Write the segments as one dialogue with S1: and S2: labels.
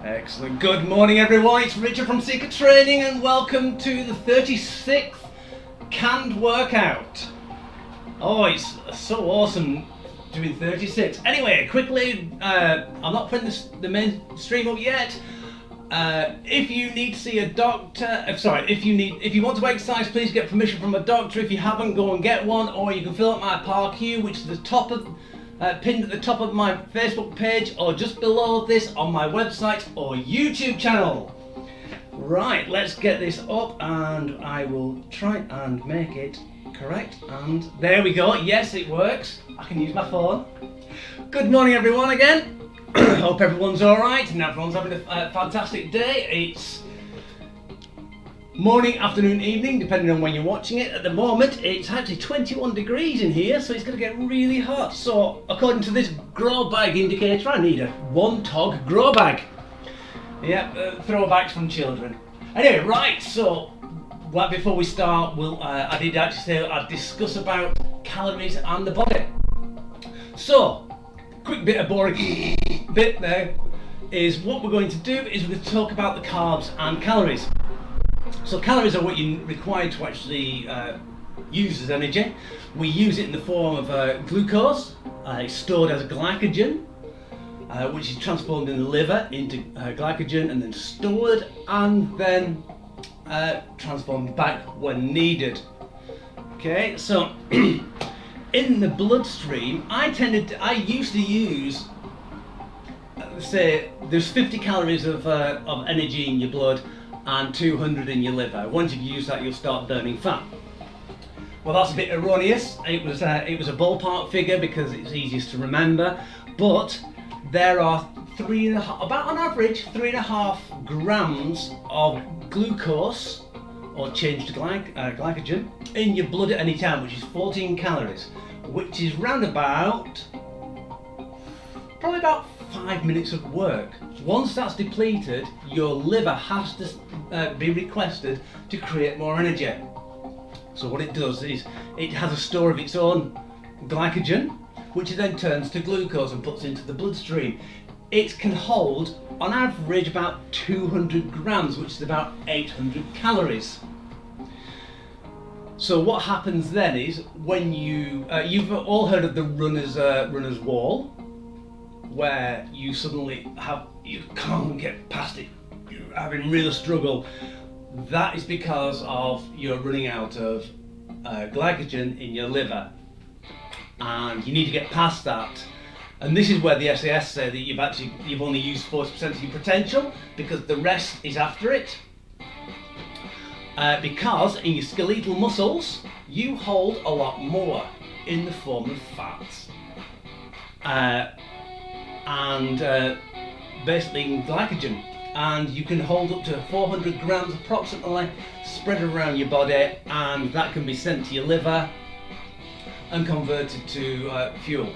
S1: Excellent. Good morning, everyone. It's Richard from Seeker Training, and welcome to the 36th canned workout. Oh, it's so awesome doing 36. Anyway, quickly, I'm not putting the main stream up yet. If you need to see a doctor, if you want to exercise, please get permission from a doctor. If you haven't, go and get one, or you can fill up my PARQ, which is the top of pinned at the top of my Facebook page, or just below this on my website or YouTube channel. Right, let's get this up, and I will try and make it correct. And there we go. Yes, it works. I can use my phone. Good morning, everyone, again. Hope everyone's all right and everyone's having a fantastic day. It's morning, afternoon, evening, depending on when you're watching it. At the moment, it's actually 21 degrees in here, so it's going to get really hot. So, according to this grow bag indicator, I need a 1-tog grow bag. Yeah, throwbacks from children. Anyway, right, so before we start, I did actually say I'd discuss about calories and the body. So, quick bit of boring bit there is what we're going to do is we're going to talk about the carbs and calories. So calories are what you require to actually use as energy. We use it in the form of glucose. It's stored as glycogen, which is transformed in the liver into glycogen and then stored and then transformed back when needed. Okay, so in the bloodstream, I used to use, say, there's 50 calories of energy in your blood and 200 in your liver. Once you've used that, you'll start burning fat. Well, that's a bit erroneous. It was a ballpark figure because it's easiest to remember, but there are about on average 3.5 grams of glucose or changed glycogen in your blood at any time, which is 14 calories, which is probably about 5 minutes of work. Once that's depleted, your liver has to be requested to create more energy. So what it does is it has a store of its own glycogen, which it then turns to glucose and puts into the bloodstream. It can hold, on average, about 200 grams, which is about 800 calories. So what happens then is when you've all heard of the runner's wall, where you suddenly you can't get past it, you're having real struggle. That is because of you're running out of glycogen in your liver, and you need to get past that. And this is where the SAS say that you've only used 40% of your potential, because the rest is after it. Because in your skeletal muscles, you hold a lot more in the form of fats. And basically in glycogen, and you can hold up to 400 grams approximately spread around your body, and that can be sent to your liver and converted to fuel.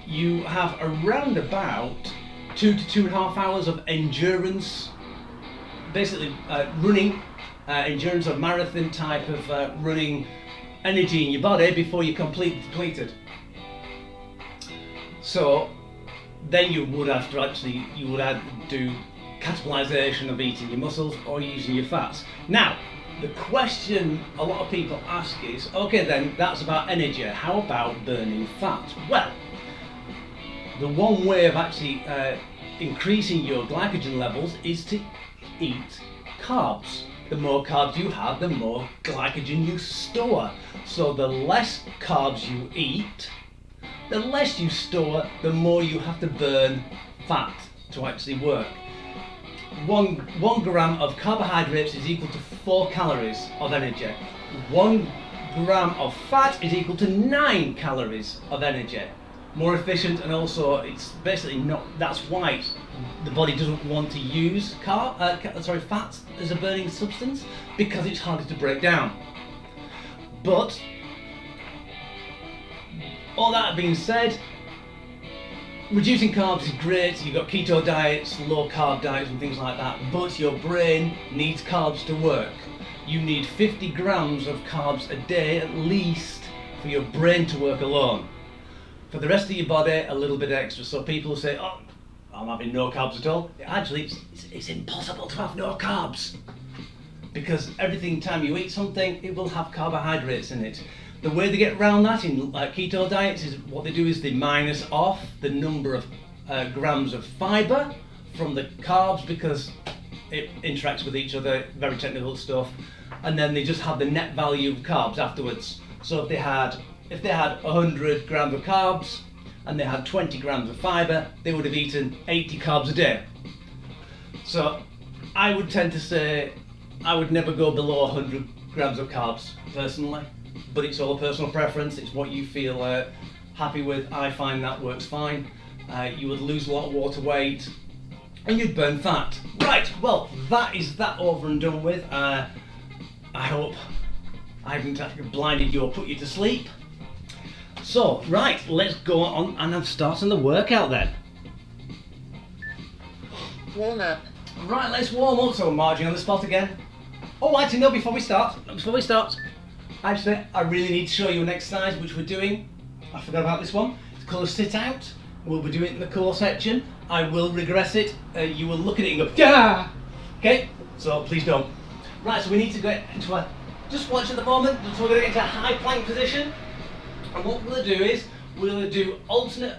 S1: You have around about 2 to 2.5 hours of endurance, basically running endurance or marathon type of running energy in your body before you're completely depleted. So then you would have to do catabolization of eating your muscles or using your fats. Now, the question a lot of people ask is, okay then, that's about energy, how about burning fat? Well, the one way of actually increasing your glycogen levels is to eat carbs. The more carbs you have, the more glycogen you store. So the less carbs you eat, the less you store, the more you have to burn fat to actually work. One gram of carbohydrates is equal to 4 calories of energy. 1 gram of fat is equal to 9 calories of energy. More efficient, and also it's basically not. That's why the body doesn't want to use fat as a burning substance, because it's harder to break down. But all that being said, reducing carbs is great. You've got keto diets, low carb diets and things like that, but your brain needs carbs to work. You need 50 grams of carbs a day at least for your brain to work alone. For the rest of your body, a little bit extra. So people say, oh, I'm having no carbs at all. Actually, it's impossible to have no carbs, because every time you eat something, it will have carbohydrates in it. The way they get around that in keto diets is what they do is they minus off the number of grams of fibre from the carbs, because it interacts with each other, very technical stuff, and then they just have the net value of carbs afterwards. So if they had 100 grams of carbs and they had 20 grams of fibre, they would have eaten 80 carbs a day. So I would tend to say I would never go below 100 grams of carbs personally, but it's all personal preference. It's what you feel happy with. I find that works fine. You would lose a lot of water weight and you'd burn fat. Right, well, that is that over and done with. I hope I haven't blinded you or put you to sleep. So, right, let's go on and I'm starting the workout then.
S2: Warm up.
S1: Right, let's warm up. So, Margie on the spot again. Oh, actually, no, before we start, actually, I really need to show you an exercise which we're doing. I forgot about this one. It's called a sit out. We'll be doing it in the core section. I will regress it. You will look at it and go, yeah! Okay, so please don't. Right, so we need to get into a, just watch at the moment, so we're going to get into a high plank position. And what we're going to do is, we're going to do alternate,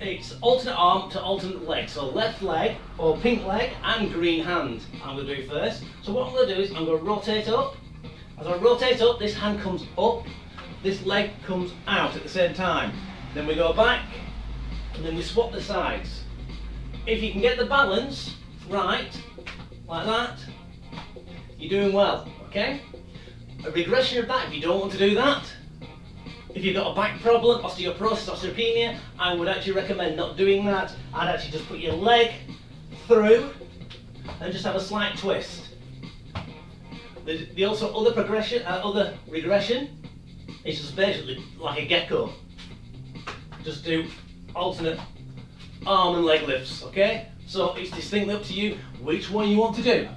S1: it's alternate arm to alternate leg. So left leg, or pink leg, and green hand I'm going to do first. So what I'm going to do is, I'm going to rotate up. As I rotate up, this hand comes up, this leg comes out at the same time. Then we go back, and then we swap the sides. If you can get the balance right, like that, you're doing well, okay? A regression of that, if you don't want to do that, if you've got a back problem, osteoporosis, osteopenia, I would actually recommend not doing that. I'd actually just put your leg through and just have a slight twist. The also other progression, other regression is just basically like a gecko. Just do alternate arm and leg lifts, okay? So it's distinctly up to you which one you want to do.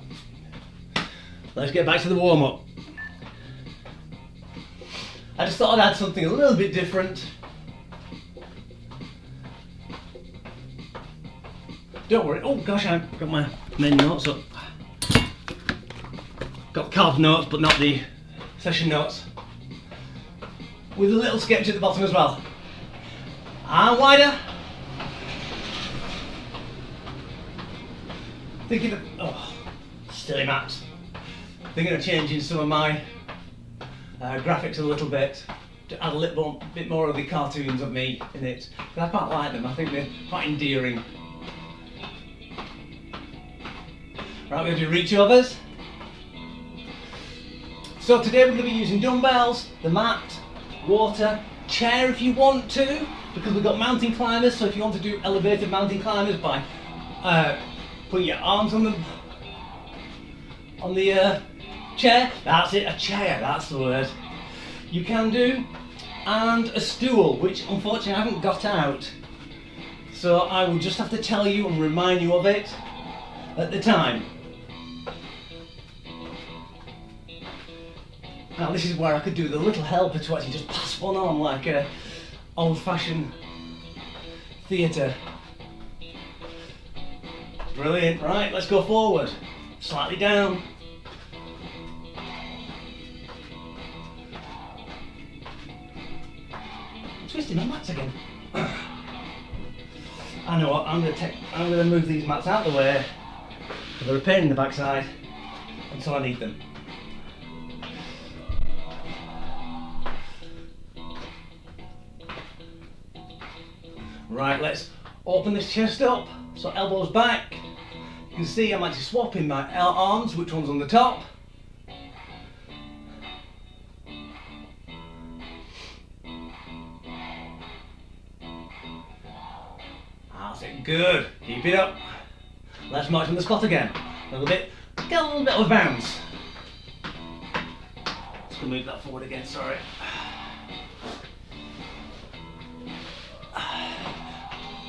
S1: Let's get back to the warm-up. I just thought I'd add something a little bit different. Don't worry. Oh gosh, I've got my main notes up. Got carb notes, but not the session notes. With a little sketch at the bottom as well. Arm wider. Thinking of, silly Matt. Thinking of changing some of my graphics a little bit to add a little bit more of the cartoons of me in it. But I quite like them. I think they're quite endearing. Right, we're going to do reach overs. So today we're going to be using dumbbells, the mat, water, chair if you want to, because we've got mountain climbers. So if you want to do elevated mountain climbers by putting your arms on the chair, that's it, a chair, that's the word. You can do, and a stool, which unfortunately I haven't got out. So I will just have to tell you and remind you of it at the time. Now this is where I could do the little helper to actually just pass one on like a old-fashioned theatre. Brilliant, right, let's go forward. Slightly down. I'm twisting my mats again. I know what, I'm going to move these mats out of the way, because they're a pain in the backside until I need them. Right, let's open this chest up, so elbows back. You can see I'm actually swapping my arms, which one's on the top. That's it, good. Keep it up. Let's march on the spot again. A little bit, get a little bit of a bounce. Just gonna move that forward again, sorry.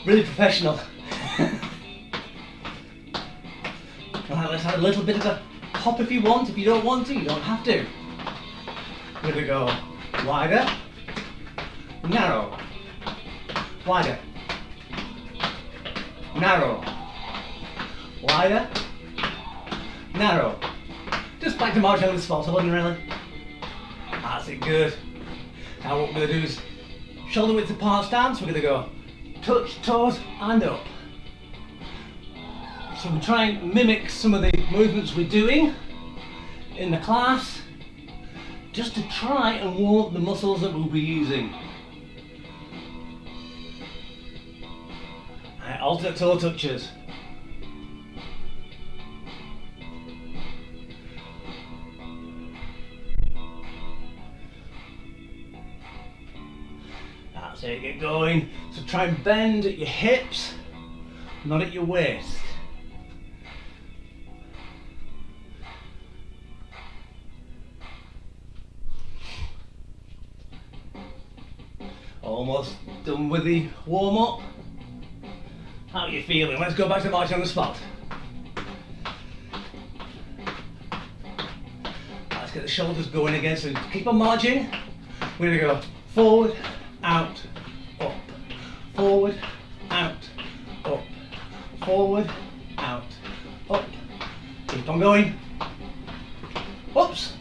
S1: Really professional. Right, let's add a little bit of a hop if you want. If you don't want to, you don't have to. We're going to go wider, narrow, wider, narrow. Wider, narrow. Just back to marching on the spot, I wouldn't really. That's it, good. Now what we're going to do is shoulder width apart stance. We're going to go touch, toes and up. So we try and mimic some of the movements we're doing in the class, just to try and warm up the muscles that we'll be using. Right, alternate toe touches. That's it, get going. So try and bend at your hips, not at your waist. Almost done with the warm up. How are you feeling? Let's go back to marching on the spot. Let's get the shoulders going again, so keep on marching. We're going to go forward, out, up. Forward, out, up. Forward, out, up. Keep on going. Oops!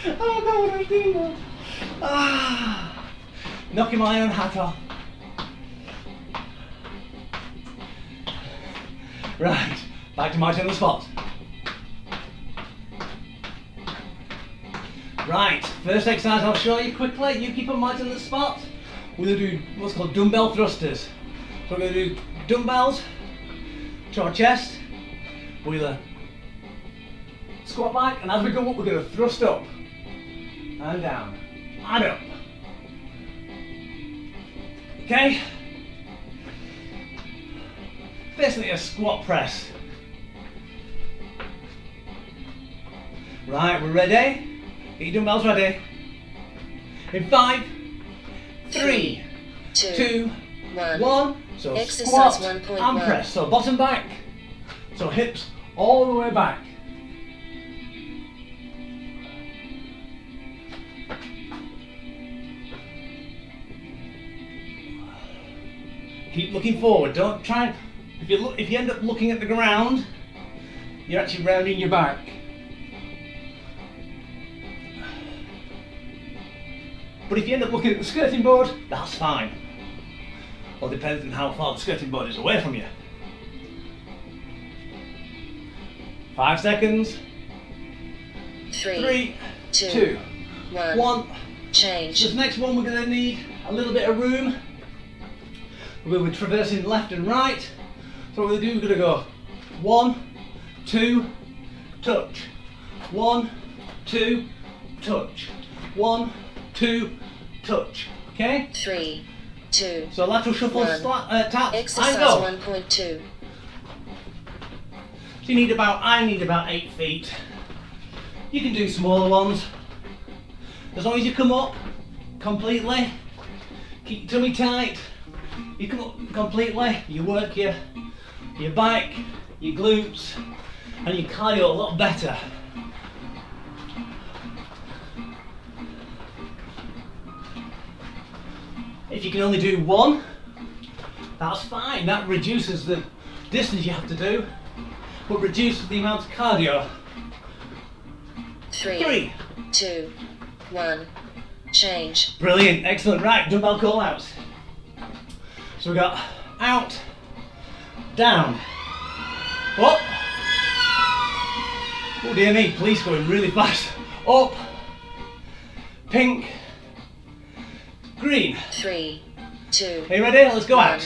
S1: Oh no, I did that. Knocking my own hat off. Right, back to marching on the spot. Right, first exercise I'll show you quickly. You keep on marching on the spot. We're going to do what's called dumbbell thrusters. So we're going to do dumbbells to our chest. We're going to squat back, and as we go up, we're going to thrust up and down and up. Okay? Basically a squat press. Right, we're ready. Get your dumbbells ready. In 5, 3, 2, 1. So
S2: exercise
S1: squat
S2: 1.1.
S1: and press. So bottom back. So hips all the way back. Keep looking forward. Don't try and, if you end up looking at the ground, you're actually rounding your back. But if you end up looking at the skirting board, that's fine. Well, depends on how far the skirting board is away from you. 5 seconds. 3, 2, 1.
S2: Change.
S1: This next one we're going to need a little bit of room. We'll be traversing left and right. So what we're going to do, we're going to go 1, 2, touch. 1, 2, touch. 1, 2, touch. Okay?
S2: 3, 2.
S1: So lateral shuffle, tap,
S2: Exercise
S1: and go.
S2: 1.2.
S1: So you need I need about 8 feet. You can do smaller ones. As long as you come up completely, keep your tummy tight. You come up completely, you work your back, your glutes, and your cardio a lot better. If you can only do one, that's fine. That reduces the distance you have to do, but reduces the amount of cardio.
S2: 3, 2, 1. Change.
S1: Brilliant, excellent. Right, dumbbell callouts. So we got out, down, up. Oh dear me, police going really fast. Up, pink, green.
S2: 3, 2.
S1: Are you ready? Let's go out.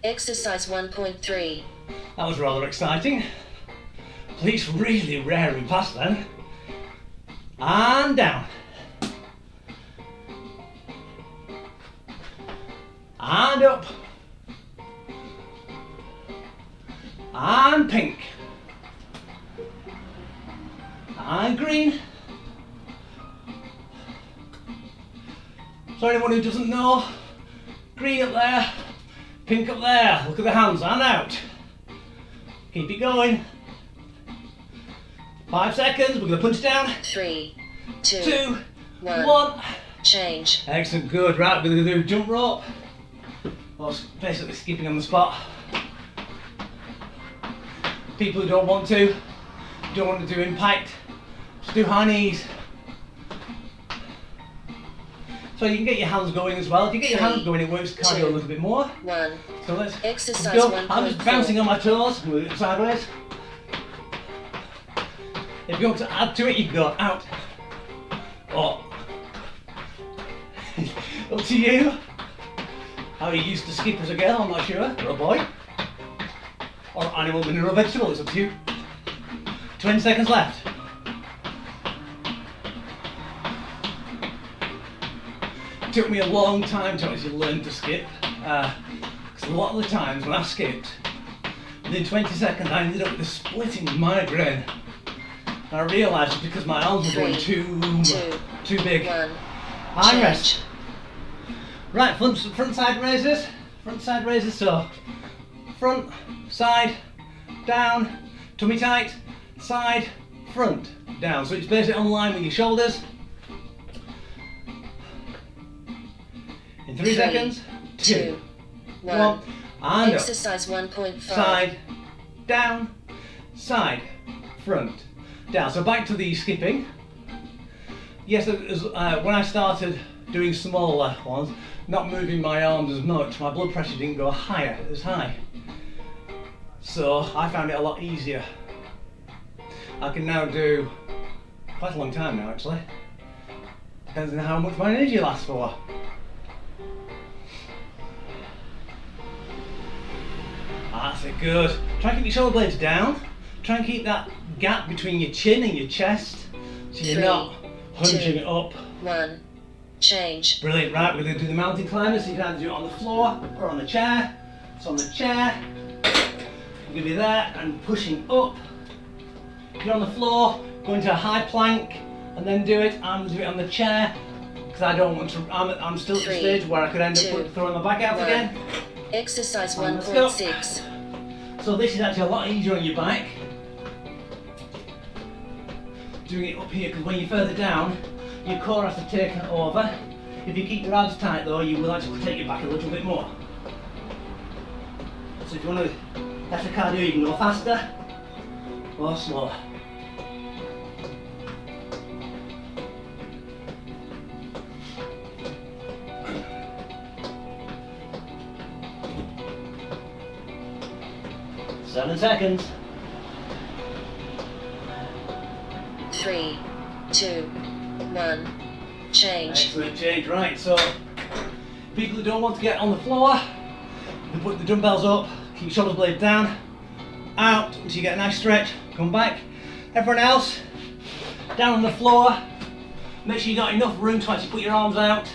S2: Exercise 1.3.
S1: That was rather exciting. Police really raring past then. And down. And up. And pink. And green. So anyone who doesn't know, green up there, pink up there. Look at the hands, and out. Keep it going. 5 seconds, we're going to punch down.
S2: 3, 2,
S1: 2,
S2: 1.
S1: 1.
S2: Change.
S1: Excellent, good. Right, we're going to do jump rope. or basically skipping on the spot. People who don't want to do impact, just do high knees. So you can get your hands going as well. If you get your hands going, it works cardio a little bit more.
S2: 1.
S1: So let's
S2: Exercise
S1: go.
S2: 1.4.
S1: I'm just bouncing on my toes, move it sideways. If you want to add to it, you can go out. Or up to you. How you used to skip as a girl, I'm not sure, or a boy. Or animal, mineral, vegetable, it's up to you. 20 seconds left. It took me a long time to actually learn to skip. Because a lot of the times when I skipped, within 20 seconds I ended up with a splitting migraine. And I realised it's because my arms were going too big.
S2: 1.
S1: Arm rest. Right, front side raises. Front side raises, so front, side, down, tummy tight, side, front, down. So it's basically on line with your shoulders. In 3 seconds, 2, 1, and
S2: Exercise 1.5.
S1: Side, down, side, front, down. So back to the skipping. Yes, when I started doing smaller ones, not moving my arms as much, my blood pressure didn't go as high. So I found it a lot easier. I can now do quite a long time now actually. Depends on how much my energy lasts for. That's it, good. Try and keep your shoulder blades down. Try and keep that gap between your chin and your chest so you're not hunching it up.
S2: 1. Change.
S1: Brilliant, right, we're going to do the mountain climber, so you can either do it on the floor or on the chair. So on the chair, you're going to be there and pushing up. If you're on the floor, go into a high plank and then do it. I'm going to do it on the chair because I don't want to, I'm still at the stage where I could end up throwing my back out again.
S2: Exercise
S1: And let's go.
S2: 1.6.
S1: So this is actually a lot easier on your back. Doing it up here because when you're further down, your core has to take it over. If you keep your abs tight though, you will actually take your back a little bit more. So if you want to test the cardio, you can go faster or slower. Seven seconds.
S2: 3, 2, 1. Change.
S1: Excellent, change. Right, so people who don't want to get on the floor, you put the dumbbells up, keep your shoulder blades down, out until you get a nice stretch, come back. Everyone else, down on the floor, make sure you got enough room to actually put your arms out.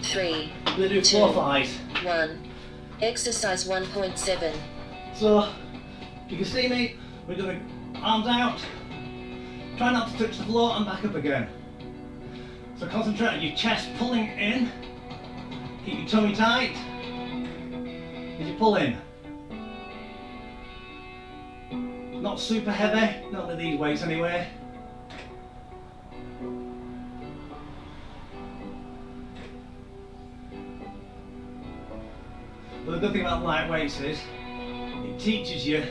S2: 3,
S1: We're going to do 4 flies.
S2: 1. Exercise 1.7.
S1: So, you can see me, we're going to arms out, try not to touch the floor and back up again. So concentrate on your chest pulling in, keep your tummy tight as you pull in. Not super heavy, not with these weights anyway. But the good thing about light weights is it teaches you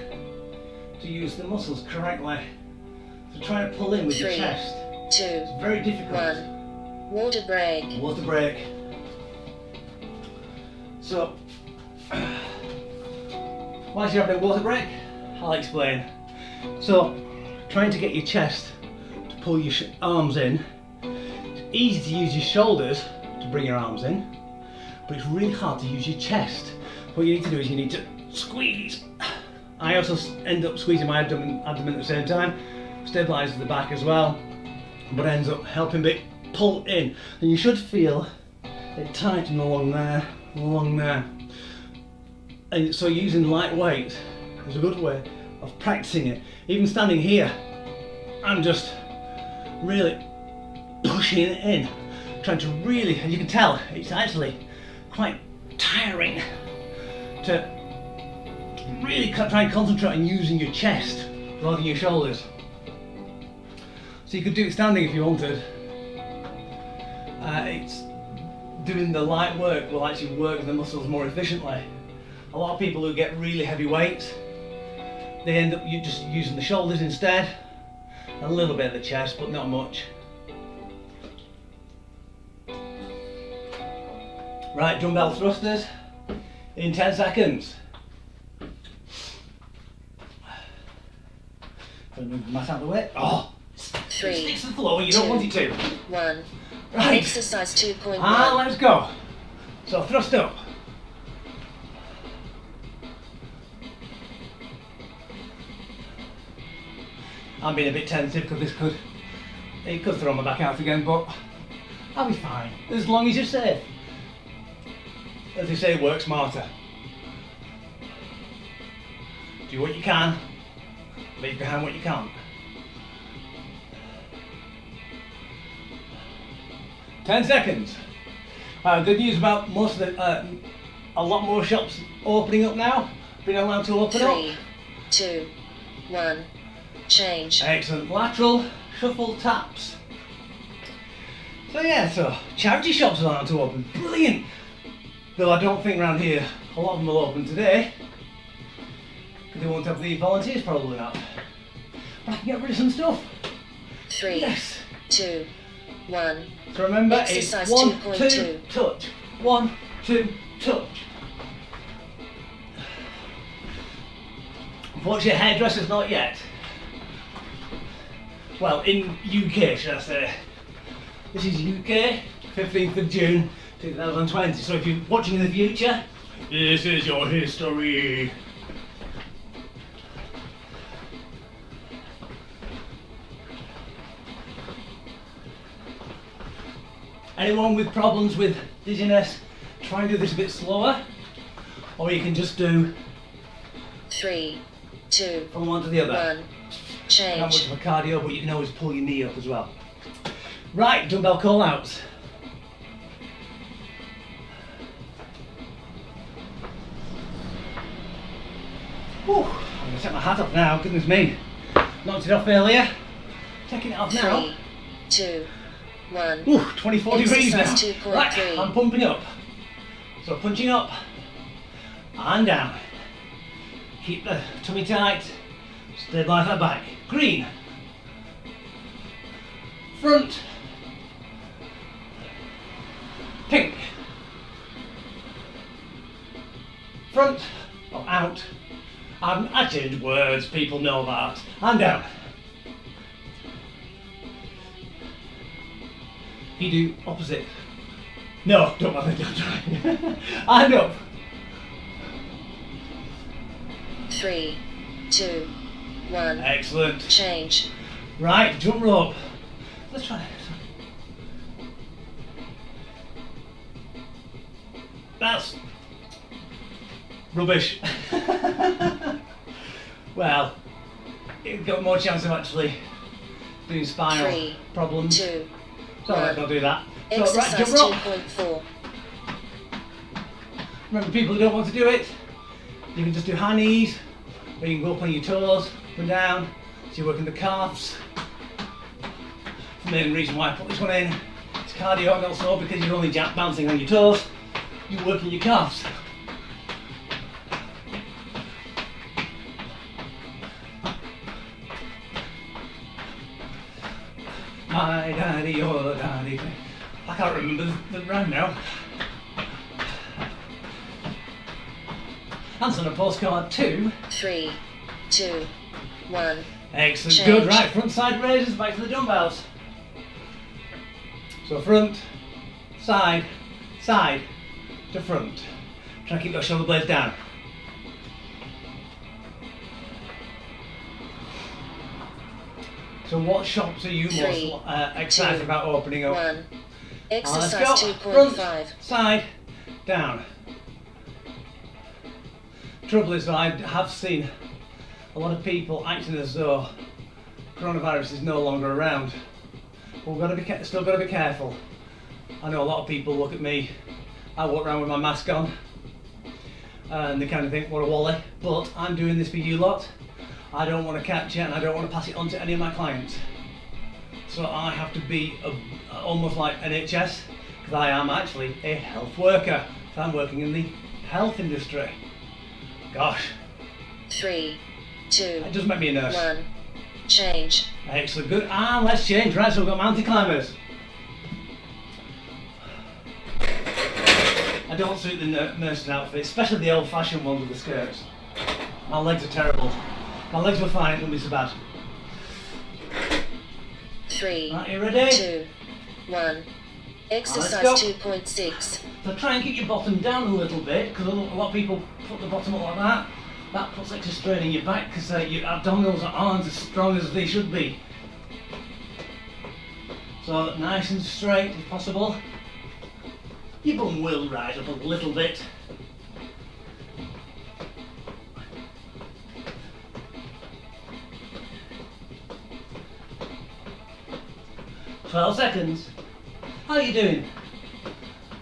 S1: to use the muscles correctly. So try to pull in with your
S2: 3,
S1: chest.
S2: 2,
S1: It's very difficult.
S2: 1. Water break.
S1: Water break. So, whilst you're having a water break, I'll explain. So, trying to get your chest to pull your arms in. It's easy to use your shoulders to bring your arms in, but it's really hard to use your chest. What you need to do is you need to squeeze. I also end up squeezing my abdomen at the same time, stabilises the back as well, but ends up helping me pull in. And you should feel it tighten along there, along there. And so using light weight is a good way of practicing it. Even standing here, I'm just really pushing it in, trying to really, and you can tell, it's actually quite tiring to really try and concentrate on using your chest rather than your shoulders. So you could do it standing if you wanted. It's doing the light work will actually work the muscles more efficiently. A lot of people who get really heavy weights, they end up just using the shoulders instead, a little bit of the chest, but not much. Right, dumbbell thrusters in 10 seconds. Move the mat out of the way. Oh, it sticks to the floor when you don't want it to.
S2: 1.
S1: Right.
S2: Exercise 2.1.
S1: Ah, let's go. So thrust up. I'm being a bit tentative because it could throw my back out again, but I'll be fine as long as you're safe. As they say, work smarter. Do what you can, leave behind what you can't. 10 seconds. Good news about most of the, a lot more shops opening up now. Being allowed to open up.
S2: 3, 2, 1, change.
S1: Excellent. Lateral shuffle taps. So yeah, so charity shops are allowed to open. Brilliant. Though I don't think around here a lot of them will open today, because they won't have the volunteers, probably not. But I can get rid of some stuff.
S2: 3,
S1: Yes.
S2: 2, 1.
S1: So remember,
S2: Exercise
S1: it's 1,
S2: 2.2.
S1: 2, touch. 1, 2, touch. Unfortunately, hairdressers not yet. Well, in UK, should I say. This is UK, 15th of June 2020. So if you're watching in the future, this is your history. Anyone with problems with dizziness, try and do this a bit slower, or you can just do
S2: 3, 2,
S1: from one to the other.
S2: 1,
S1: Not
S2: change.
S1: much of a cardio, but you can always pull your knee up as well. Right, dumbbell callouts. Whew, I'm going to take my hat off now, goodness me. Knocked it off earlier, taking it off now.
S2: 3, 2, 1.
S1: Ooh, 24 degrees now.
S2: Exercise 2.3.
S1: Right, I'm pumping up. So punching up and down. Keep the tummy tight, stabilise that back. Green. Front. Pink. Front. Oh, out. I changed words, people know that. And down. You do opposite. No, don't bother, don't try. And up.
S2: 3, 2, 1.
S1: Excellent.
S2: Change.
S1: Right, jump rope. Let's try it. That's rubbish. Well, you've got more chance of actually doing spinal
S2: 3,
S1: problems.
S2: 2,
S1: So let's
S2: 1.
S1: not do that. So right,
S2: Exercise
S1: jump rope.
S2: 2.4.
S1: Remember, people who don't want to do it, you can just do high knees, or you can go up on your toes, up and down, so you're working the calves. The main reason why I put this one in, it's cardio, and also because you're only bouncing on your toes, you're working your calves. My daddy, your daddy. I can't remember the rhyme now. Answer on a postcard 2.
S2: 3, 2, 1.
S1: Excellent,
S2: Change.
S1: good. Right, front side raises, back to the dumbbells. So front, side, side to front. Try and keep those shoulder blades down. So what shops are you
S2: 3,
S1: most excited
S2: 2,
S1: about opening up?
S2: 1.
S1: Let's
S2: Exercise
S1: go.
S2: 2.5.
S1: Front, side, down. Trouble is, I have seen a lot of people acting as though coronavirus is no longer around. But we've got to be still got to be careful. I know a lot of people look at me. I walk around with my mask on, and they kind of think, "What a wally!" But I'm doing this for you lot. I don't want to catch it, and I don't want to pass it on to any of my clients. So I have to be almost like NHS, because because I am actually a health worker. So I'm working in the health industry. Gosh.
S2: 3, 2,
S1: It does make me a nurse.
S2: 1. Change.
S1: Excellent, good. And let's change. Right, so we've got mountain climbers. I don't suit the nurse's outfit, especially the old-fashioned ones with the skirts. My legs are terrible. My legs were fine, it wouldn't be so bad.
S2: 3,
S1: Right, you ready?
S2: 2, 1. Exercise
S1: go.
S2: 2.6.
S1: So try and keep your bottom down a little bit, because a lot of people put the bottom up like that. That puts extra strain in your back, because your abdominals aren't as strong as they should be. So nice and straight if possible. Your bum will rise up a little bit. "12 seconds. How are you doing?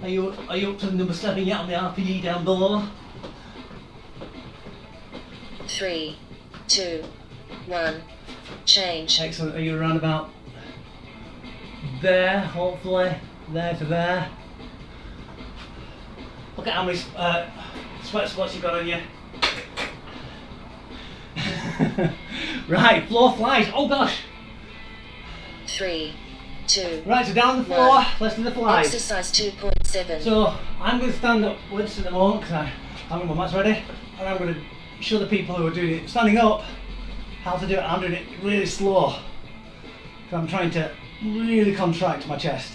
S1: Are you up to number 7 yet on the RPE down below?
S2: 3, 2, 1. Change.
S1: Excellent. Are you around about there? Hopefully, there to there. Look at how many sweat spots you've got on you. Right, floor flies. Oh gosh.
S2: 3, 2.
S1: Right, so down the floor.
S2: 1.
S1: Let's do the flies.
S2: Exercise 2.7.
S1: So I'm going to stand upwards at the moment because I haven't got my mats ready, and I'm going to show the people who are doing it standing up how to do it. I'm doing it really slow because I'm trying to really contract my chest.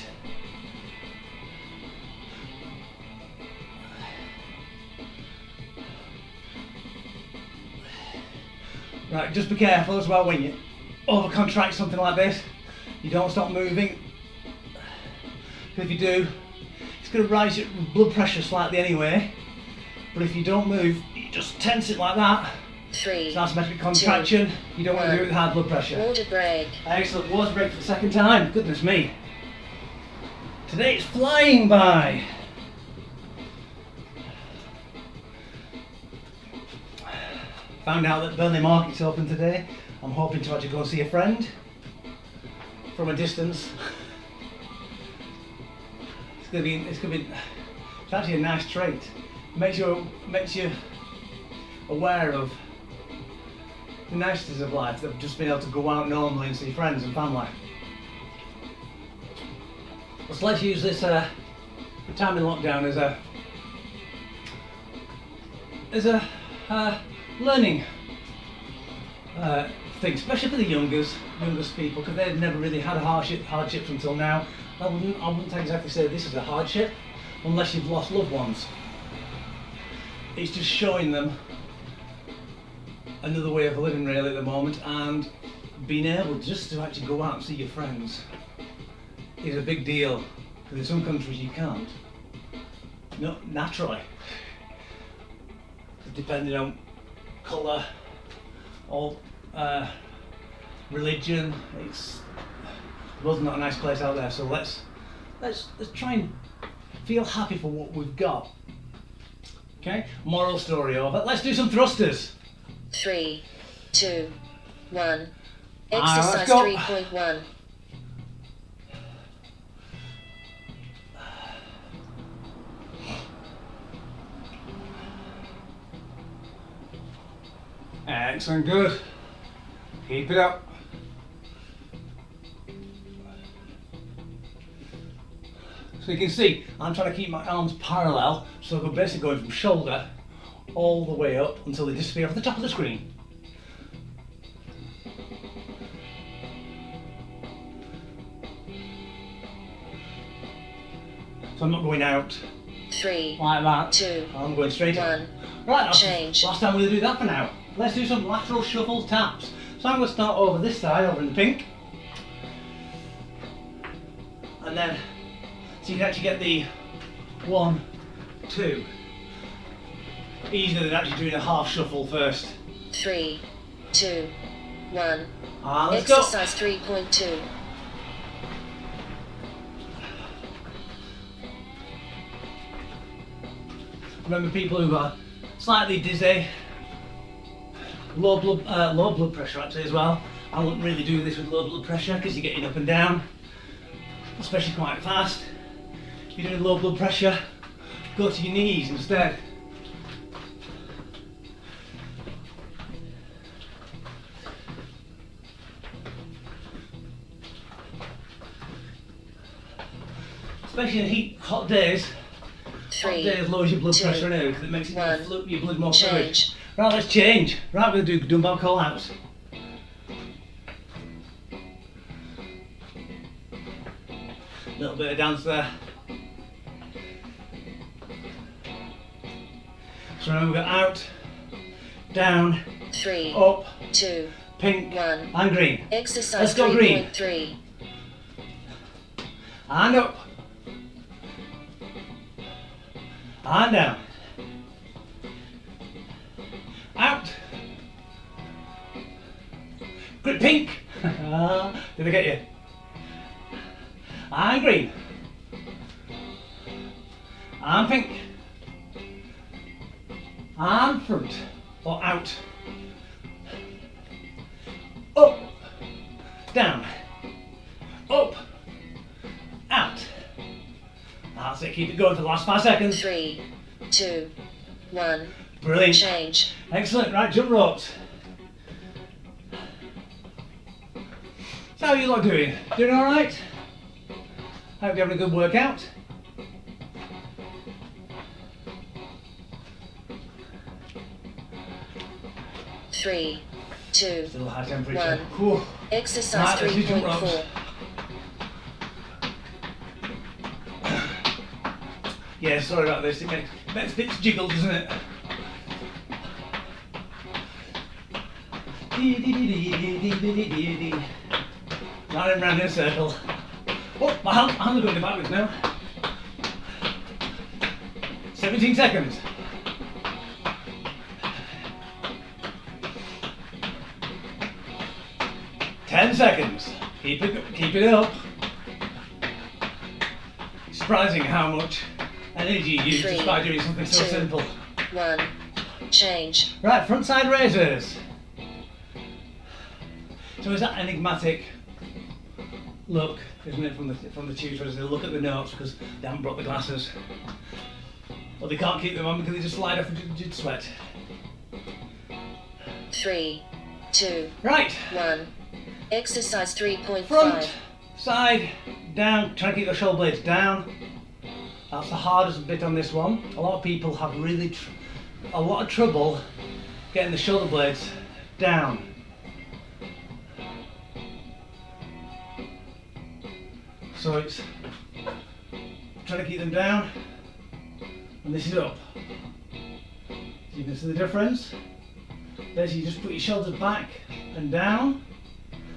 S1: Right, just be careful as well when you over contract something like this. You don't stop moving. Because if you do, it's going to raise your blood pressure slightly anyway. But if you don't move, you just tense it like that.
S2: 3,
S1: It's an asymmetric contraction.
S2: 2,
S1: You don't want to do it with high blood pressure.
S2: Water break.
S1: Excellent, water break for the second time. Goodness me. Today it's flying by. Found out that Burnley Market's open today. I'm hoping to actually go and see a friend from a distance. It's actually a nice trait. Makes you aware of the niceties of life, of just being able to go out normally and see friends and family. So let's use this time in lockdown as a learning thing, especially for the youngest people, because they've never really had hardships until now. I wouldn't exactly say this is a hardship, unless you've lost loved ones. It's just showing them another way of living really at the moment, and being able just to actually go out and see your friends is a big deal, because in some countries you can't. No, naturally. Depending on colour or religion, the world's not a nice place out there. So let's try and feel happy for what we've got. Okay, moral story over. Let's do some thrusters.
S2: 3, 2, 1.
S1: Let's
S2: Exercise
S1: go.
S2: 3.1.
S1: Excellent, good. Keep it up. So you can see, I'm trying to keep my arms parallel, so I'm basically going from shoulder all the way up until they disappear off the top of the screen. So I'm not going out
S2: 3,
S1: like that.
S2: 2,
S1: I'm going straight up.
S2: 1.
S1: Right,
S2: Change.
S1: last time we're going to do that for now. Let's do some lateral shuffle taps. So I'm going to start over this side, over in the pink. And then, so you can actually get the 1, 2. Easier than actually doing a half shuffle first.
S2: 3, 2, 1.
S1: Let's go.
S2: Exercise 3.2.
S1: Remember, people who are slightly dizzy, low blood pressure actually as well. I wouldn't really do this with low blood pressure because you're getting up and down, especially quite fast. If you're doing low blood pressure, go to your knees instead. Especially in heat, hot days. Hot days lowers your blood pressure anyway because it makes your blood more fluid. Right, let's change. Right, we're going to do dumbbell callouts. Little bit of dance there. So remember, we've got out, down,
S2: 3,
S1: up,
S2: 2,
S1: pink,
S2: 1,
S1: and green.
S2: Exercise.
S1: Let's go green.
S2: 3.
S1: And up. And down. Out. Green, pink. Did I get you? And green. And pink. And front. Or out. Up. Down. Up. Out. That's it. Keep it going for the last 5 seconds.
S2: 3, 2, 1.
S1: Brilliant.
S2: Change.
S1: Excellent. Right, jump ropes. So how are you lot doing? Doing all right? Hope you're having a good workout.
S2: Three, 2,
S1: Still high temperature.
S2: 1. Exercise.
S1: Right, let's do jump
S2: 3.4.
S1: ropes. Yeah, sorry about this. It makes bits jiggle, doesn't it? Running round in a circle. Oh, my hands are going backwards now. 17 seconds. 10 seconds. Keep it up. Surprising how much energy you use just by doing something so
S2: 2,
S1: simple.
S2: 1. Change.
S1: Right, front side raisers. So it's that enigmatic look, isn't it, from the tutor as they look at the notes because they haven't brought the glasses. Or they can't keep them on because they just slide off into sweat.
S2: 3, 2,
S1: Right.
S2: 1. Exercise 3.5.
S1: Front, side, down. Try to keep your shoulder blades down. That's the hardest bit on this one. A lot of people have really a lot of trouble getting the shoulder blades down. So it's trying to keep them down, and this is up. So you can see the difference. Basically, you just put your shoulders back and down,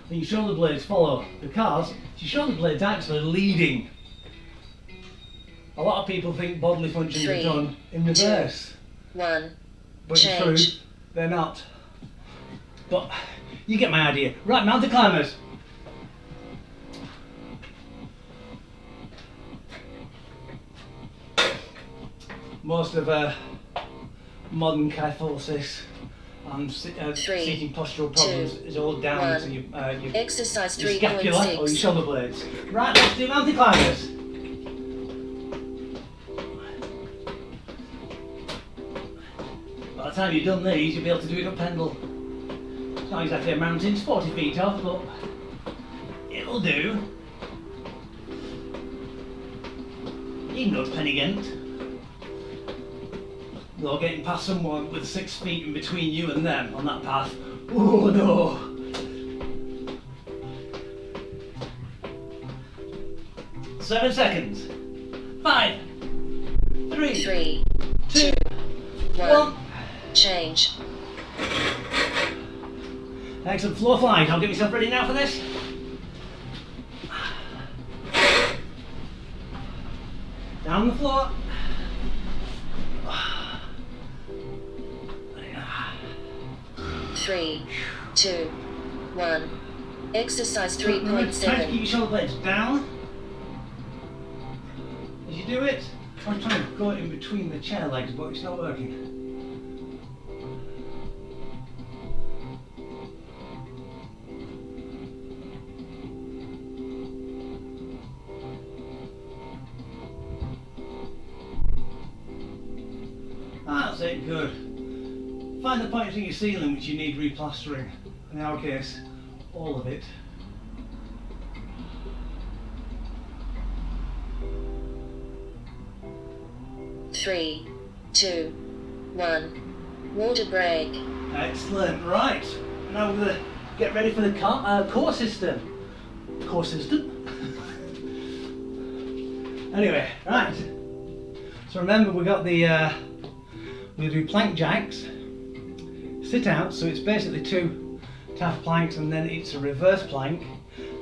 S1: and your shoulder blades follow, because your shoulder blades actually leading. A lot of people think bodily functions
S2: 3,
S1: are done in reverse,
S2: 2, 1.
S1: but in
S2: Change.
S1: truth, they're not. But you get my idea. Right, mountain climbers. Most of modern kyphosis and seating postural problems
S2: 2,
S1: is all down
S2: 1.
S1: to your
S2: Exercise
S1: your scapula or your
S2: 3.6.
S1: shoulder blades. Right, let's do mountain climbers. By the time you've done these, you'll be able to do it up Pendle. It's not exactly a mountain, it's 40 feet off, but it'll do. You can go to Pennygent. Though getting past someone with 6 feet in between you and them on that path. Oh no! Seven seconds. 5, 3,
S2: 3,
S1: 2,
S2: 1.
S1: 1.
S2: Change.
S1: Excellent, floor flying. I'll get myself ready now for this. Down the floor.
S2: 3, 2, 1. Exercise
S1: Remember, try to keep
S2: 3.7.
S1: your shoulder blades down. As you do it, try to go in between the chair legs, but it's not working. That's it, good. Find the points in your ceiling which you need replastering. In our case, all of it.
S2: Three, two, one. Water break.
S1: Excellent, right. Now we're going to get ready for the core system. Core system? Anyway, right. So remember we got the, we do plank jacks, sit out, so it's basically 2 half planks and then it's a reverse plank,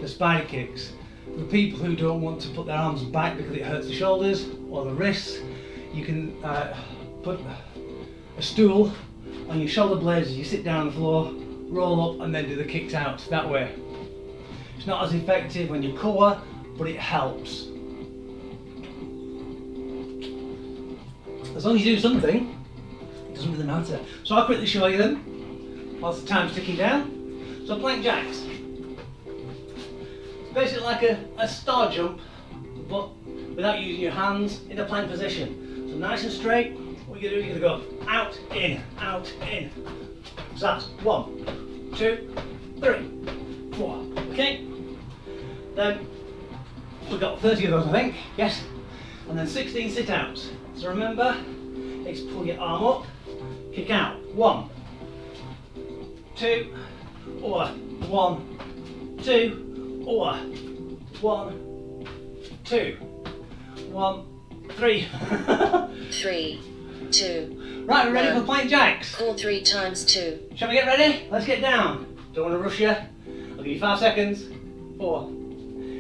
S1: the spider kicks. For people who don't want to put their arms back because it hurts the shoulders or the wrists, you can put a stool on your shoulder blades as you sit down on the floor, roll up and then do the kicks out that way. It's not as effective when you core, but it helps. As long as you do something, it doesn't really matter. So I'll quickly show you them whilst the time's ticking down. So plank jacks. It's basically like a star jump, but without using your hands in a plank position. So nice and straight, what you're going to do, you're going to go out, in, out, in. So that's 1, 2, 3, 4. Okay? Then we've got 30 of those, I think. Yes. And then 16 sit outs. So remember, it's pull your arm up, kick out. 1, 2, or 1, 2, or 1, 2, 1, 3.
S2: 3, 2.
S1: Right, we're ready for plank jacks.
S2: Core 3 times 2.
S1: Shall we get ready? Let's get down. Don't want to rush you. I'll give you 5 seconds. 4,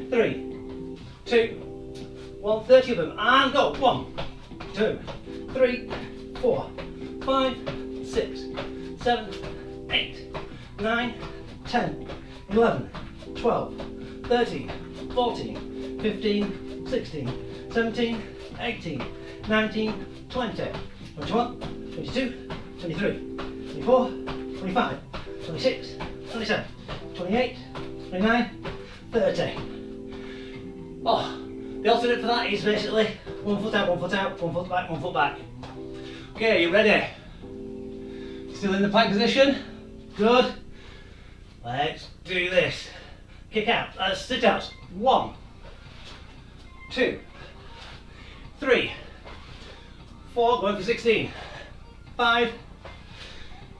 S1: 3, 2, 1. 30 of them. And go. 1, 2, 3, 4, 5, 6, 7, 8, 9, 10, 11, 12, 13, 14, 15, 16, 17, 18, 19, 20, 21, 22, 23, 24, 25, 26, 27, 28, 29, 30. Oh, the alternate for that is basically 1 foot out, 1 foot out, 1 foot back, 1 foot back. Okay, you ready? Still in the plank position? Good. Let's do this. Kick out, sit out. 1, 2, 3, 4, going for 16. 5,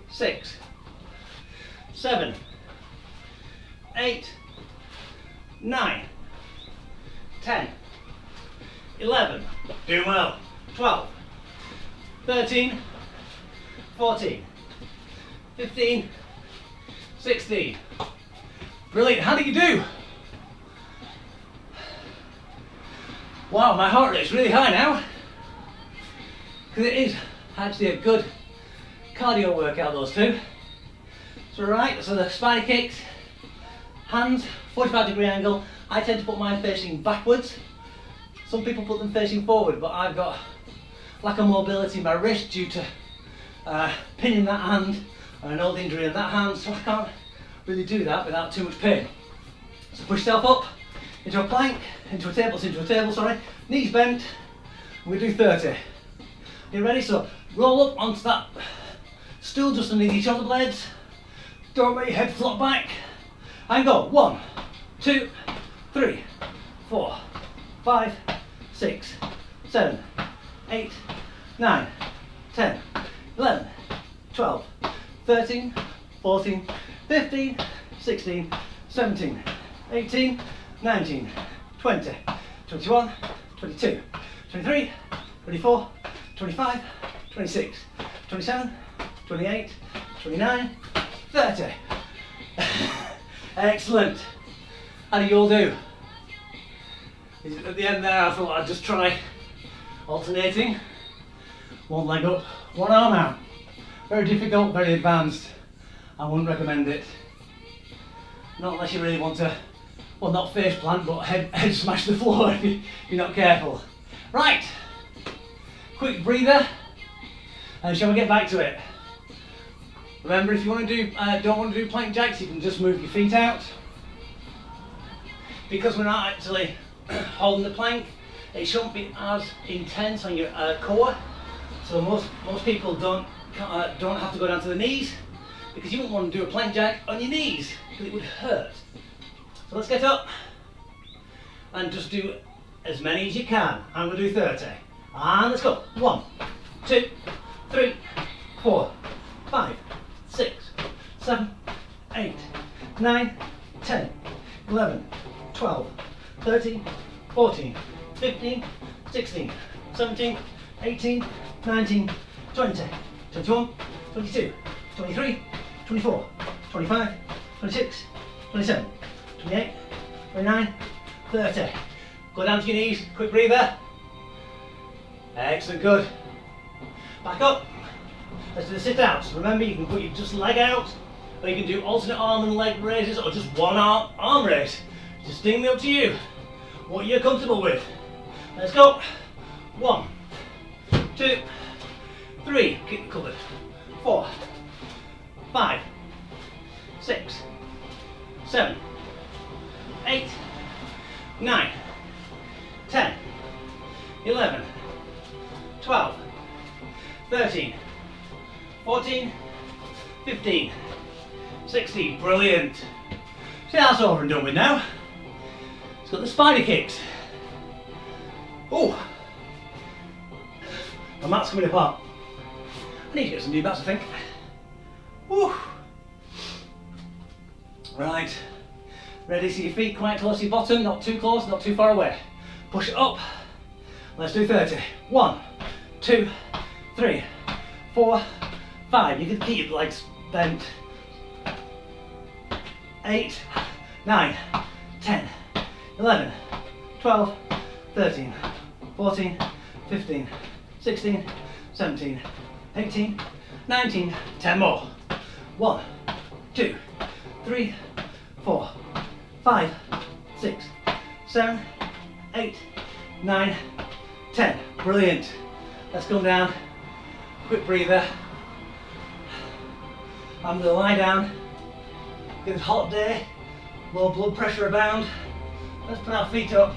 S1: 6, 7, 8, 9, 10, 11, doing well. 12, 13, 14, 15, 16. Brilliant, how did you do? Wow, my heart rate's really high now. Because it is actually a good cardio workout, those two. So right, so the spider kicks, hands, 45-degree angle. I tend to put mine facing backwards. Some people put them facing forward, but I've got lack of mobility in my wrist due to pinning that hand and an old injury in that hand, so I can't really do that without too much pain. So push yourself up into a plank, into a table, sorry. Knees bent, and we do 30. You ready? So roll up onto that stool just underneath your shoulder blades. Don't let your head flop back. And go. 1, 2, 3, 4, 5, 6, 7, 8, 9, 10, 11, 12, 13, 14, 15, 16, 17, 18, 19, 20, 21, 22, 23, 24, 25, 26, 27, 28, 29, 30. Excellent. How do you all do? At the end there I thought I'd just try alternating. One leg up, one arm out. Very difficult, very advanced. I wouldn't recommend it. Not unless you really want to, well, not face plant, but head smash the floor if you're not careful. Right, quick breather, and shall we get back to it? Remember, if you want to do, don't want to do plank jacks, you can just move your feet out. Because we're not actually holding the plank, it shouldn't be as intense on your core. So most people don't have to go down to the knees, because you wouldn't want to do a plank jack on your knees because it would hurt. So let's get up and just do as many as you can. I'm going to do 30. And let's go. 1, 2, 3, 4, 5, 6, 7, 8, 9, 10, 11, 12, 13, 14, 15, 16, 17, 18, 19, 20, 21, 22, 23, 24, 25, 26, 27, 28, 29, 30. Go down to your knees, quick breather. Excellent, good. Back up. Let's do the sit outs. Remember, you can put your just leg out, or you can do alternate arm and leg raises, or just one arm raise. It's distinctly up to you. What you're comfortable with. Let's go. 1, 2, 3. Keep the cupboard. 4, 5, 6, 7, 8, 9, 10, 11, 12, 13, 14, 15, 16. Brilliant. See, that's over and done with now. Let's got the spider kicks. Oh, my mat's coming apart. I need to get some new mats, I think. Woo. Right, ready, so your feet quite close to your bottom, not too close, not too far away. Push it up. Let's do 30. 1, 2, 3, 4, 5. You can keep your legs bent. 8, 9, 10, 11, 12, 13, 14, 15, 16, 17, 18, 19, 10 more. 1, 2, 3, 4, 5, 6, 7, 8, 9, 10. Brilliant. Let's come down. Quick breather. I'm going to lie down. It's a hot day. Low blood pressure abound. Let's put our feet up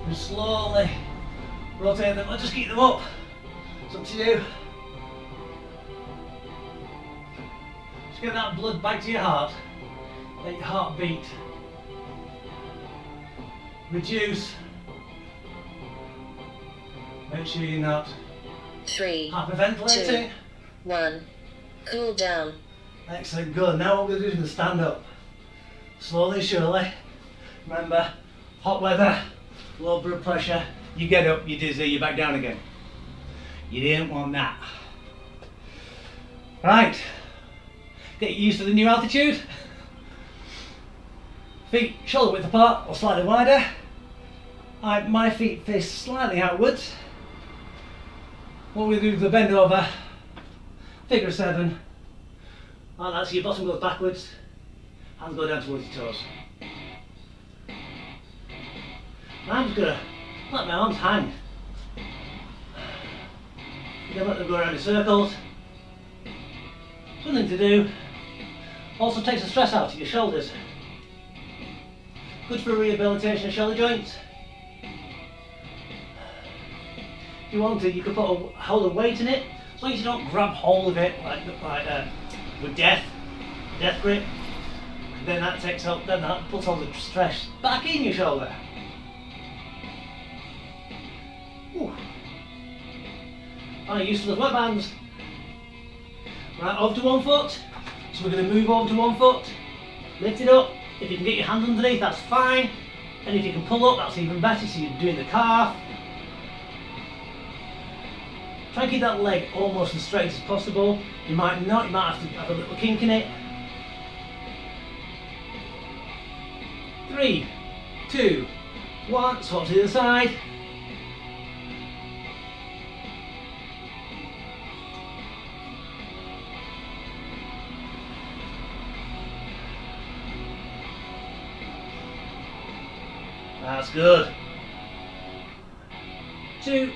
S1: and slowly rotate them. Let's just keep them up. It's up to you. Just get that blood back to your heart. Let your heart beat. Reduce. Make sure you're not
S2: 3,
S1: hyperventilating.
S2: 2, 1. Cool down.
S1: Excellent, good. Now what we're going to do is we're going to stand up. Slowly and surely. Remember, hot weather, low blood pressure. You get up, you're dizzy, you're back down again. You didn't want that. Right. Get used to the new altitude. Feet shoulder width apart or slightly wider. My feet face slightly outwards. What we do is the bend over, figure 7, and that's your bottom goes backwards, hands go down towards your toes. I'm just going to let my arms hang. You can let them go around in circles. Something to do. Also takes the stress out of your shoulders. Good for rehabilitation of shoulder joints. If you want to, you could put a hold of weight in it, as long as you don't grab hold of it like with death grip. Then that takes out, then that puts all the stress back in your shoulder. Ooh. I'm used to the wet bands. Right, over to one foot. So we're going to move over to one foot. Lift it up. If you can get your hands underneath, that's fine. And if you can pull up, that's even better. So you're doing the calf. Try and keep that leg almost as straight as possible. You might not, you might have to have a little kink in it. 3, 2, 1, swap to the other side. That's good. 2,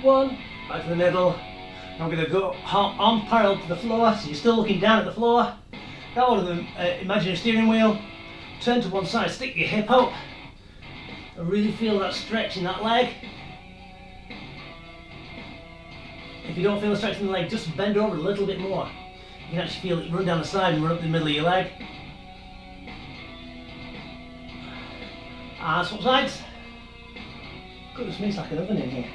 S1: 1. Back to the middle. I'm going to go arm parallel to the floor, so you're still looking down at the floor. Now hold the imaginary steering wheel. Turn to one side, stick your hip up. And really feel that stretch in that leg. If you don't feel the stretch in the leg, just bend over a little bit more. You can actually feel it run down the side and run up the middle of your leg. And swap sides. Goodness me, it's like an oven in here.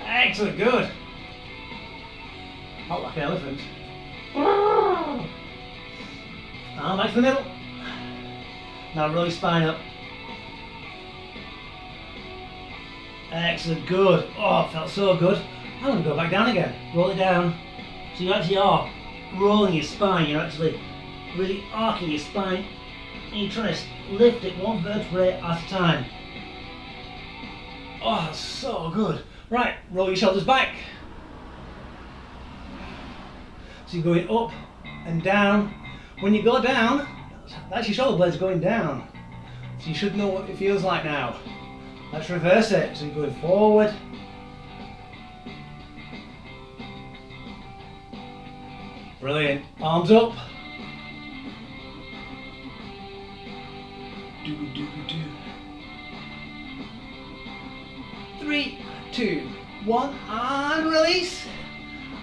S1: Excellent, good. Not like an elephant. Arm back to the middle. Now roll your spine up. Excellent, good. Oh, it felt so good. I'm going to go back down again. Roll it down. So you actually are rolling your spine. You're actually really arcing your spine. And you're trying to lift it one vertebrae at a time. Oh, that's so good. Right, roll your shoulders back. So you're going up and down. When you go down, that's your shoulder blades going down. So you should know what it feels like now. Let's reverse it. So you're going forward. Brilliant. Arms up. Do, do, do. 3, 2, 1, and release.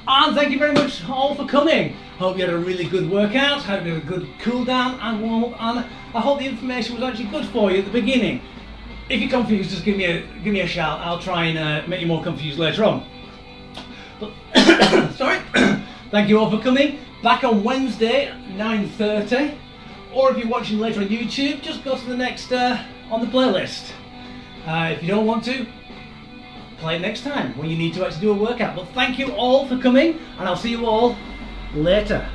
S1: And thank you very much all for coming. Hope you had a really good workout. Hope you had a good cool down and warm up. And I hope the information was actually good for you at the beginning. If you're confused, just give me a shout. I'll try and make you more confused later on. But sorry. Thank you all for coming. Back on Wednesday at 9:30. Or if you're watching later on YouTube, just go to the next on the playlist. If you don't want to, play it next time when you need to actually do a workout. But thank you all for coming, and I'll see you all later.